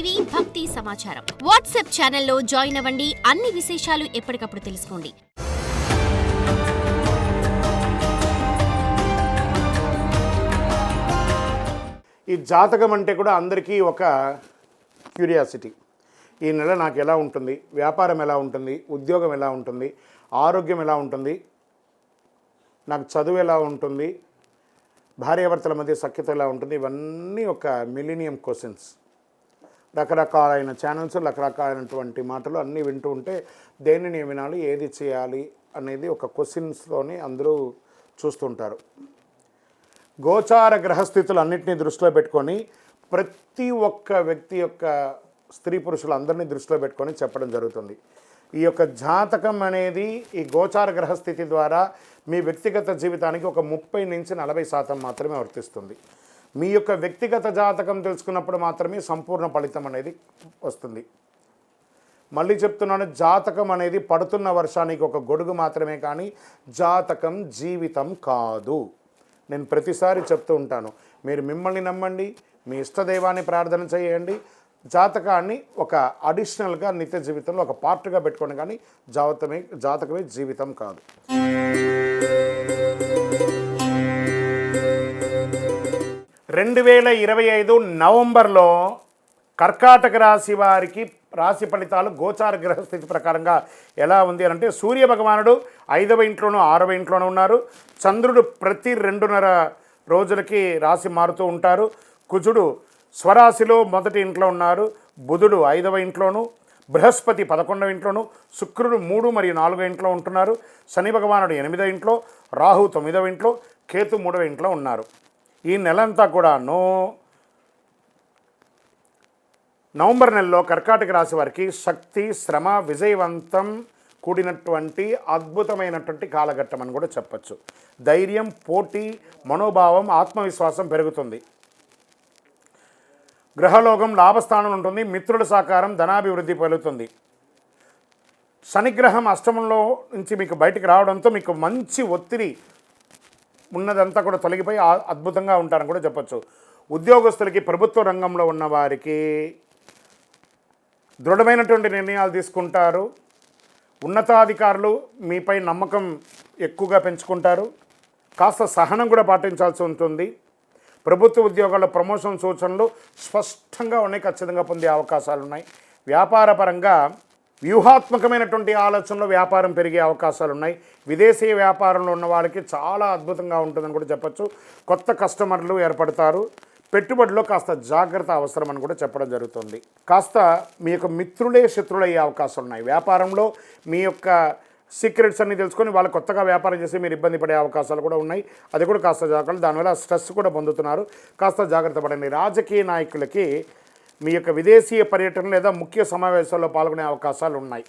TV భక్తి సమాచారం WhatsApp ఛానల్లో జాయిన్ అవ్వండి. అన్ని విశేషాలు ఎప్పటికప్పుడు తెలుసుకోండి. ఈ జాతకం అంటే కూడా అందరికీ ఒక క్యూరియాసిటీ. ఈ నెల నాకు ఎలా ఉంటుంది, వ్యాపారం ఎలా ఉంటుంది, ఉద్యోగం ఎలా ఉంటుంది, ఆరోగ్యం ఎలా ఉంటుంది, నాకు చదువు ఎలా ఉంటుంది, భార్యాభర్తల మధ్య సఖ్యత ఎలా ఉంటుంది, ఇవన్నీ ఒక మిలీనియం క్వశ్చన్స్. రకరకాలైన ఛానల్స్, రకరకాలైనటువంటి మాటలు అన్నీ వింటూ ఉంటే దేనిని వినాలి, ఏది చేయాలి అనేది ఒక క్వశ్చన్స్తోని అందరూ చూస్తుంటారు. గోచార గ్రహస్థితులు అన్నింటినీ దృష్టిలో పెట్టుకొని ప్రతి ఒక్క వ్యక్తి యొక్క స్త్రీ పురుషులు అందరినీ దృష్టిలో పెట్టుకొని చెప్పడం జరుగుతుంది. ఈ యొక్క జాతకం అనేది ఈ గోచార గ్రహస్థితి ద్వారా మీ వ్యక్తిగత జీవితానికి ఒక 30 నుంచి 40% మాత్రమే వర్తిస్తుంది. మీ యొక్క వ్యక్తిగత జాతకం తెలుసుకున్నప్పుడు మాత్రమే సంపూర్ణ ఫలితం అనేది వస్తుంది. మళ్ళీ చెప్తున్నాను, జాతకం అనేది పడుతున్న వర్షానికి ఒక గొడుగు మాత్రమే, కానీ జాతకం జీవితం కాదు. నేను ప్రతిసారి చెప్తూ ఉంటాను, మీరు మిమ్మల్ని నమ్మండి, మీ ఇష్టదైవాన్ని ప్రార్థన చేయండి, జాతకాన్ని ఒక అడిషనల్గా నిత్య జీవితంలో ఒక పార్ట్గా పెట్టుకోండి, కానీ జాతకమే జీవితం కాదు. 2025 నవంబర్లో కర్కాటక రాశి వారికి రాశి ఫలితాలు గోచార గ్రహస్థితి ప్రకారంగా ఎలా ఉంది అని అంటే, సూర్య భగవానుడు 5వ ఇంట్లోనూ 6వ ఇంట్లోనూ ఉన్నారు. చంద్రుడు ప్రతి 2.5 రోజులకి రాశి మారుతూ ఉంటారు. కుజుడు స్వరాశిలో మొదటి ఇంట్లో ఉన్నారు. బుధుడు 5వ ఇంట్లోనూ, బృహస్పతి 11వ ఇంట్లోనూ, శుక్రుడు 3 మరియు 4వ ఇంట్లో ఉంటున్నారు. శని భగవానుడు 8వ ఇంట్లో, రాహు 9వ ఇంట్లో, కేతు 3వ ఇంట్లో ఉన్నారు. ఈ నెలంతా కూడా నవంబర్ నెలలో కర్కాటక రాశి వారికి శక్తి, శ్రమ, విజయవంతం కూడినటువంటి అద్భుతమైనటువంటి కాలఘట్టం అని కూడా చెప్పచ్చు. ధైర్యం, పోటీ, మనోభావం, ఆత్మవిశ్వాసం పెరుగుతుంది. గ్రహలోకం లాభస్థానం ఉంటుంది. మిత్రుల సహకారం, ధనాభివృద్ధి పెరుగుతుంది. శనిగ్రహం అష్టమంలో నుంచి మీకు బయటికి రావడంతో మీకు మంచి ఒత్తిడి ఉన్నదంతా కూడా తొలగిపోయి అద్భుతంగా ఉంటారని కూడా చెప్పచ్చు. ఉద్యోగస్తులకి, ప్రభుత్వ రంగంలో ఉన్న వారికి దృఢమైనటువంటి నిర్ణయాలు తీసుకుంటారు. ఉన్నతాధికారులు మీపై నమ్మకం ఎక్కువగా పెంచుకుంటారు. కాస్త సహనం కూడా పాటించాల్సి ఉంటుంది. ప్రభుత్వ ఉద్యోగాల్లో ప్రమోషన్ సూచనలు స్పష్టంగా ఉన్నాయి, ఖచ్చితంగా పొందే అవకాశాలు ఉన్నాయి. వ్యాపారపరంగా వ్యూహాత్మకమైనటువంటి ఆలోచనలో వ్యాపారం పెరిగే అవకాశాలు ఉన్నాయి. విదేశీ వ్యాపారంలో ఉన్న వాళ్ళకి చాలా అద్భుతంగా ఉంటుందని కూడా చెప్పచ్చు. కొత్త కస్టమర్లు ఏర్పడతారు. పెట్టుబడిలో కాస్త జాగ్రత్త అవసరం అని కూడా చెప్పడం జరుగుతుంది. కాస్త మీ యొక్క మిత్రులే శత్రులు అయ్యే అవకాశాలు ఉన్నాయి. వ్యాపారంలో మీ యొక్క సీక్రెట్స్ అన్నీ తెలుసుకొని వాళ్ళు కొత్తగా వ్యాపారం చేసి మీరు ఇబ్బంది పడే అవకాశాలు కూడా ఉన్నాయి. అది కూడా కాస్త జాగ్రత్త. దానివల్ల స్ట్రెస్ కూడా పొందుతున్నారు. కాస్త జాగ్రత్త పడండి. రాజకీయ నాయకులకి మీ యొక్క విదేశీయ పర్యటన లేదా ముఖ్య సమావేశాల్లో పాల్గొనే అవకాశాలు ఉన్నాయి.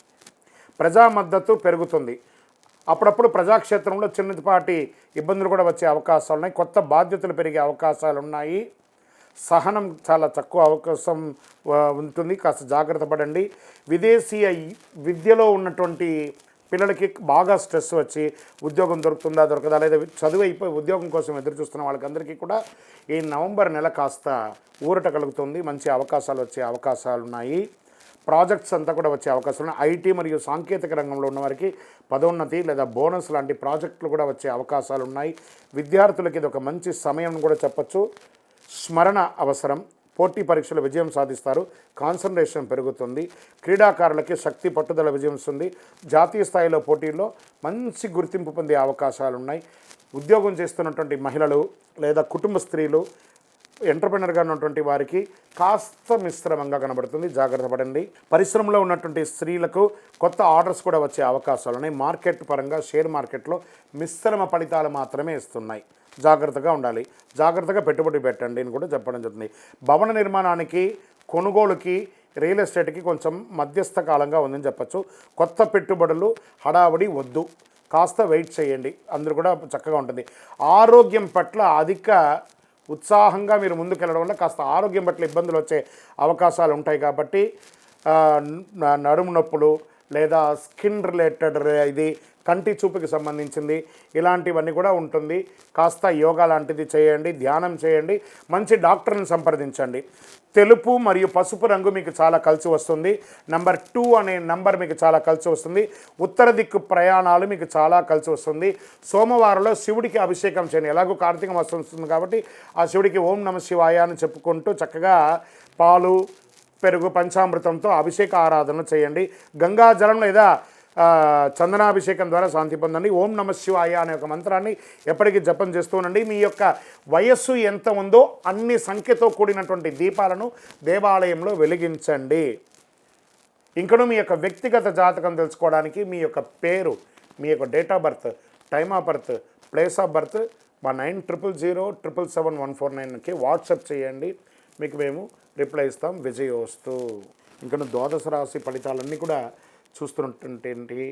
ప్రజా మద్దతు పెరుగుతుంది. అప్పుడప్పుడు ప్రజాక్షేత్రంలో చిన్నపాటి ఇబ్బందులు కూడా వచ్చే అవకాశాలు ఉన్నాయి. కొత్త బాధ్యతలు పెరిగే అవకాశాలు ఉన్నాయి. సహనం చాలా తక్కువ అవకాశం ఉంటుంది. కాస్త జాగ్రత్త పడండి. విదేశీయ విద్యలో ఉన్నటువంటి పిల్లలకి బాగా స్ట్రెస్ వచ్చి ఉద్యోగం దొరుకుతుందా దొరకదా, లేదా చదువు అయిపోయి ఉద్యోగం కోసం ఎదురు చూస్తున్న వాళ్ళకందరికీ కూడా ఈ నవంబర్ నెల కాస్త ఊరట కలుగుతుంది. మంచి అవకాశాలు వచ్చే అవకాశాలు ఉన్నాయి. ప్రాజెక్ట్స్ అంతా కూడా వచ్చే అవకాశాలు ఉన్నాయి. ఐటీ మరియు సాంకేతిక రంగంలో ఉన్నవారికి పదోన్నతి లేదా బోనస్ లాంటి ప్రాజెక్టులు కూడా వచ్చే అవకాశాలు ఉన్నాయి. విద్యార్థులకి ఇది ఒక మంచి సమయం కూడా చెప్పచ్చు. స్మరణ అవసరం. పోటీ పరీక్షలు విజయం సాధిస్తారు. కాన్సన్ట్రేషన్ పెరుగుతుంది. క్రీడాకారులకి శక్తి, పట్టుదల విజయం వస్తుంది. జాతీయ స్థాయిలో పోటీల్లో మంచి గుర్తింపు పొందే అవకాశాలు ఉన్నాయి. ఉద్యోగం చేస్తున్నటువంటి మహిళలు లేదా కుటుంబ స్త్రీలు, ఎంటర్‌ప్రెన్యూర్‌గా ఉన్నటువంటి వారికి కాస్త మిశ్రమంగా కనబడుతుంది. జాగ్రత్త పడండి. పరిశ్రమలో ఉన్నటువంటి స్త్రీలకు కొత్త ఆర్డర్స్ కూడా వచ్చే అవకాశాలు ఉన్నాయి. మార్కెట్ పరంగా షేర్ మార్కెట్లో మిశ్రమ ఫలితాలు మాత్రమే ఇస్తున్నాయి. జాగ్రత్తగా ఉండాలి. జాగ్రత్తగా పెట్టుబడి పెట్టండి అని కూడా చెప్పడం జరుగుతుంది. భవన నిర్మాణానికి, కొనుగోలుకి, రియల్ ఎస్టేట్కి కొంచెం మధ్యస్థ కాలంగా ఉందని చెప్పచ్చు. కొత్త పెట్టుబడులు హడావుడి వద్దు. కాస్త వెయిట్ చేయండి. అందరూ కూడా చక్కగా ఉంటుంది. ఆరోగ్యం పట్ల అధిక ఉత్సాహంగా మీరు ముందుకెళ్ళడం వల్ల కాస్త ఆరోగ్యం పట్ల ఇబ్బందులు వచ్చే అవకాశాలు ఉంటాయి. కాబట్టి నడుము నొప్పులు లేదా స్కిన్ రిలేటెడ్ ఇది కంటి చూపుకి సంబంధించింది ఇలాంటివన్నీ కూడా ఉంటుంది. కాస్త యోగా లాంటిది చేయండి, ధ్యానం చేయండి, మంచి డాక్టర్ని సంప్రదించండి. తెలుపు మరియు పసుపు రంగు మీకు చాలా కలిసి వస్తుంది. నంబర్ 2 అనే నంబర్ మీకు చాలా కలిసి వస్తుంది. ఉత్తర దిక్కు ప్రయాణాలు మీకు చాలా కలిసి వస్తుంది. సోమవారంలో శివుడికి అభిషేకం చేయండి. ఎలాగో కార్తీక మాసం వస్తుంది కాబట్టి ఆ శివుడికి ఓం నమ శివాయ అని చెప్పుకుంటూ చక్కగా పాలు పెరుగు పంచామృతంతో అభిషేక ఆరాధన చేయండి. గంగా జలం లేదా చందనాభిషేకం ద్వారా శాంతి పొందండి. ఓం నమ శివాయ అనే ఒక మంత్రాన్ని ఎప్పటికీ జపం చేస్తూ ఉండండి. మీ యొక్క వయస్సు ఎంత ఉందో అన్ని సంఖ్యతో కూడినటువంటి దీపాలను దేవాలయంలో వెలిగించండి. ఇంకను మీ యొక్క వ్యక్తిగత జాతకం తెలుసుకోవడానికి మీ యొక్క పేరు, మీ యొక్క date of birth, time of birth, place of birth మా 9000077149కి వాట్సాప్ చేయండి. మీకు మేము రిప్లై ఇస్తాం. విజయోస్తు. ఇంకను ద్వాదశ రాశి ఫలితాలన్నీ కూడా చూస్తున్నటువంటి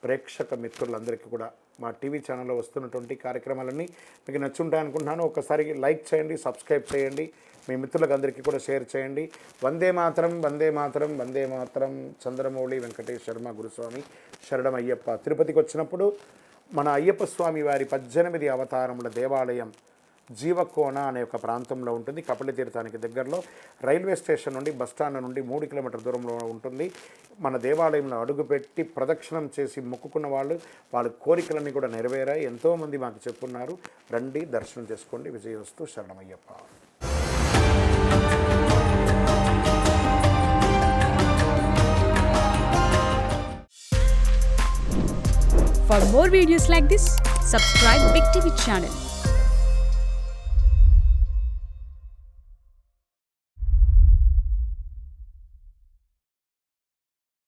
ప్రేక్షక మిత్రులందరికీ కూడా మా టీవీ ఛానల్లో వస్తున్నటువంటి కార్యక్రమాలన్నీ మీకు నచ్చుంటాయి అనుకుంటున్నాను. ఒకసారి లైక్ చేయండి, సబ్స్క్రైబ్ చేయండి, మీ మిత్రులకు అందరికీ కూడా షేర్ చేయండి. వందే మాతరం, వందే మాతరం, వందే మాతరం. చంద్రమౌళి వెంకటేశ్వర శర్మ గురుస్వామి శరణం అయ్యప్ప. తిరుపతికి వచ్చినప్పుడు మన అయ్యప్ప స్వామి వారి 18 అవతారముల దేవాలయం జీవకోన అనే ఒక ప్రాంతంలో ఉంటుంది. కపిల తీర్థానికి దగ్గరలో రైల్వే స్టేషన్ నుండి బస్టాండ్ నుండి 3 కిలోమీటర్ల దూరంలో ఉంటుంది. మన దేవాలయంలో అడుగుపెట్టి ప్రదక్షిణం చేసి మొక్కుకున్న వాళ్ళ కోరికలన్నీ కూడా నెరవేరాయి. ఎంతోమంది మాకు చెప్పున్నారు. రండి, దర్శనం చేసుకోండి. విజయోస్తు. శరణమయ్యప్ప. For more videos like this, subscribe Big TV channel.